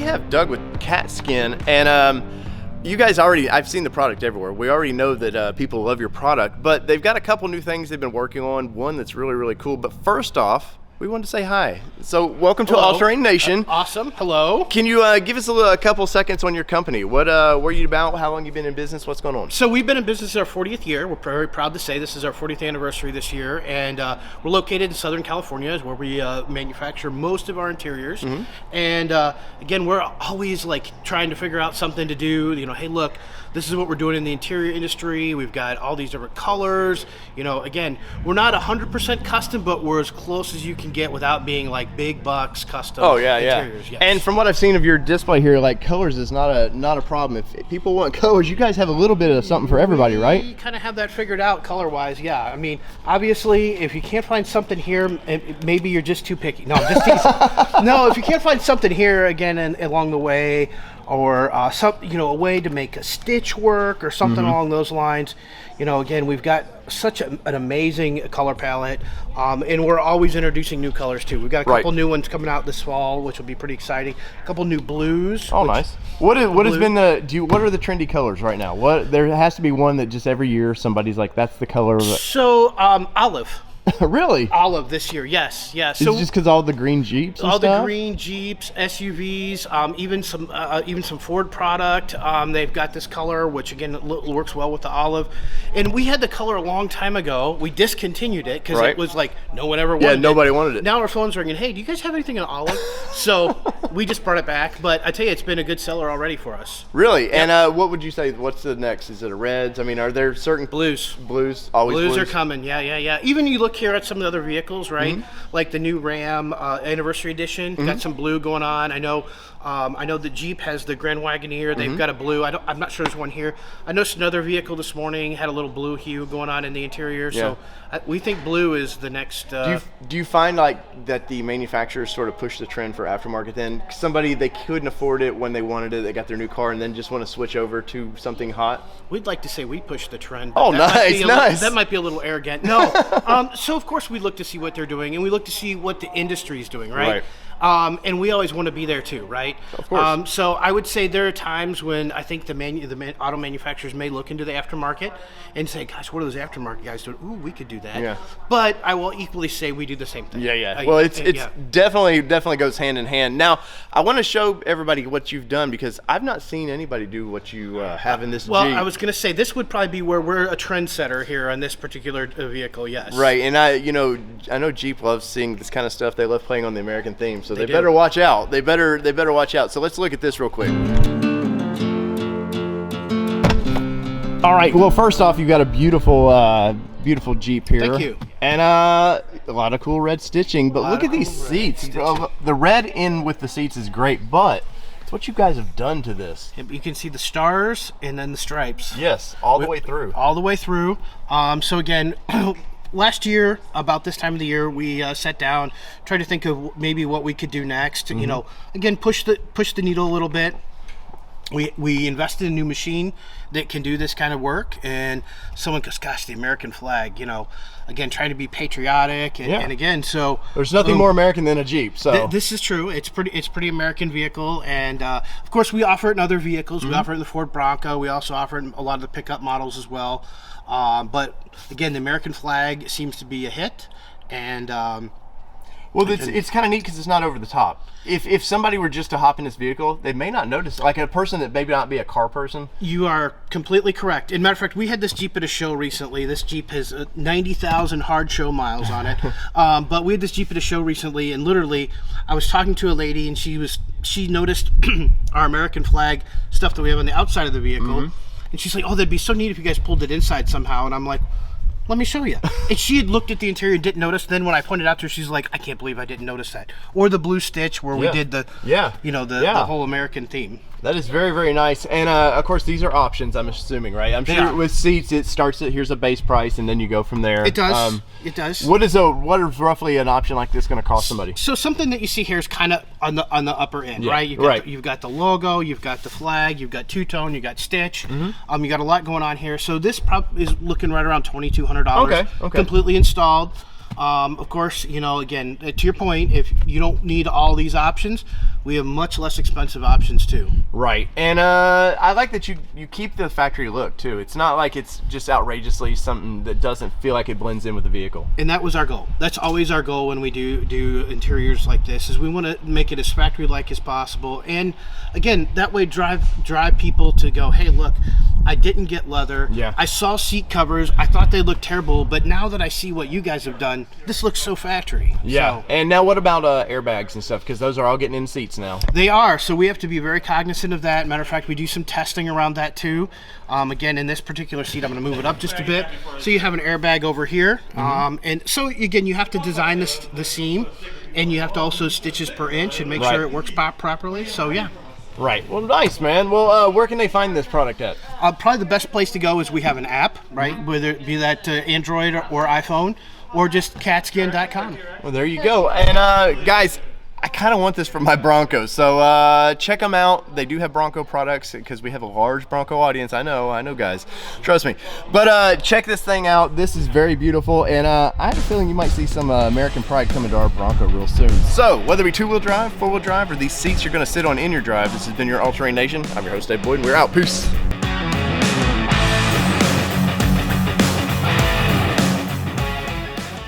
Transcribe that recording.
have Doug with Katzkin, and you guys I've seen the product everywhere. We already know that people love your product, but they've got a couple new things they've been working on. One that's really, really cool. But first off, we wanted to say hi. So welcome to All Terrain Nation. Awesome. Hello. Can you give us a couple seconds on your company? What were you about? How long you been in business? What's going on? So we've been in business our 40th year. We're very proud to say this is our 40th anniversary this year, and we're located in Southern California, is where we manufacture most of our interiors. Mm-hmm. And again, we're always like trying to figure out something to do. You know, hey, look, this is what we're doing in the interior industry. We've got all these different colors. You know, again, we're not 100% custom, but we're as close as you can get without being like big bucks custom interiors. Yes. And from what I've seen of your display here, like colors is not a problem. If people want colors, you guys have a little bit of something for everybody, right? We kind of have that figured out color wise. Yeah, I mean, obviously if you can't find something here, maybe you're just too picky. No, I'm just teasing. No, if you can't find something here again and along the way, or a way to make a stitch work or something along those lines. You know, again, we've got such an amazing color palette, and we're always introducing new colors too. We've got a couple new ones coming out this fall, which will be pretty exciting. A couple new blues. Oh, nice. What has been what are the trendy colors right now? There has to be one that just every year somebody's like, that's the color of it. So olive. Really? Olive this year, yes. So is it just because all the green Jeeps and all stuff? The green Jeeps, SUVs, even some Ford product. They've got this color, which again works well with the olive. And we had the color a long time ago. We discontinued it because it was like no one ever wanted it. Yeah, nobody wanted it. Now our phone's ringing. Hey, do you guys have anything in olive? So we just brought it back. But I tell you, it's been a good seller already for us. Really? Yep. And what would you say? What's the next? Is it a reds? I mean, are there certain blues? Always blues are coming. Yeah. Even you look here at some of the other vehicles, right? Like the new Ram Anniversary Edition, got some blue going on. I know the Jeep has the Grand Wagoneer. They've got a blue. I'm not sure there's one here. I noticed another vehicle this morning had a little blue hue going on in the interior. Yeah. So we think blue is the next. Do you find like that the manufacturers sort of push the trend for aftermarket? Then somebody, they couldn't afford it when they wanted it, they got their new car, and then just want to switch over to something hot? We'd like to say we push the trend. Oh, nice. That might be a little arrogant. No. So of course we look to see what they're doing, and we look to see what the industry is doing, right? And we always want to be there too, right? Of course. So I would say there are times when I think the auto manufacturers may look into the aftermarket and say, gosh, what are those aftermarket guys doing? Ooh, we could do that. Yeah. But I will equally say we do the same thing. Yeah. Well, it's definitely goes hand in hand. Now, I want to show everybody what you've done, because I've not seen anybody do what you have in this Jeep. Well, I was going to say this would probably be where we're a trendsetter here on this particular vehicle, yes. Right, and I know Jeep loves seeing this kind of stuff. They love playing on the American theme. So they better watch out. They better watch out. So let's look at this real quick. All right. Well, first off, you got a beautiful Jeep here. Thank you. And a lot of cool red stitching. But look at these seats. The red in with the seats is great, but it's what you guys have done to this. You can see the stars and then the stripes. Yes, all the way through. All the way through. So again. Last year, about this time of the year, we sat down, tried to think of maybe what we could do next. You know, again, push the needle a little bit. We invested in a new machine that can do this kind of work, and someone goes, gosh, the American flag, again, trying to be patriotic, and again, so there's nothing more American than a Jeep. So this is true. It's pretty American vehicle, and of course we offer it in other vehicles. We offer it in the Ford Bronco. We also offer it in a lot of the pickup models as well. But again, the American flag seems to be a hit, and well, it's kind of neat because it's not over the top. If somebody were just to hop in this vehicle, they may not notice. Like a person that maybe not be a car person. You are completely correct. In matter of fact, we had this Jeep at a show recently. This Jeep has 90,000 hard show miles on it. But we had this Jeep at a show recently, and literally, I was talking to a lady, and she noticed our American flag stuff that we have on the outside of the vehicle, and she's like, "Oh, that'd be so neat if you guys pulled it inside somehow." And I'm like, let me show you. And she had looked at the interior and didn't notice. Then when I pointed out to her, she's like, I can't believe I didn't notice that. Or the blue stitch where we did the whole American theme. That is very, very nice. And of course, these are options, I'm assuming, right? I'm sure with seats, it starts at here's a base price, and then you go from there. It does. It does. What is roughly an option like this going to cost somebody? So something that you see here is kind of on the upper end, right? You've got the logo, you've got the flag, you've got two-tone, you've got stitch. You got a lot going on here. So this is looking right around $2,200. Okay. Completely installed. Of course, you know, again, to your point, if you don't need all these options, we have much less expensive options too. Right, and I like that you keep the factory look too. It's not like it's just outrageously something that doesn't feel like it blends in with the vehicle. And that was our goal. That's always our goal when we do interiors like this, is we want to make it as factory-like as possible. And again, that way drive people to go, hey, look, I didn't get leather. Yeah. I saw seat covers. I thought they looked terrible, but now that I see what you guys have done, this looks so factory. Yeah. So, and now what about airbags and stuff? Because those are all getting in seats now. they are. So we have to be very cognizant of that. Matter of fact, we do some testing around that too. Again, in this particular seat, I'm going to move it up just a bit. So you have an airbag over here. And so again, you have to design the seam, and you have to also stitches per inch and make Right. sure it works properly. So yeah. Right. Well, nice, man. Well, where can they find this product at? Probably the best place to go is we have an app, right? Whether it be that Android or iPhone, or just Katzkin.com. Well, there you go. And guys, I kind of want this for my Bronco, so check them out. They do have Bronco products because we have a large Bronco audience. I know, guys. Trust me. But check this thing out. This is very beautiful, and I have a feeling you might see some American pride coming to our Bronco real soon. So whether it be two-wheel drive, four-wheel drive, or these seats you're going to sit on in your drive, this has been your All Terrain Nation. I'm your host, Dave Boyd, and we're out. Peace.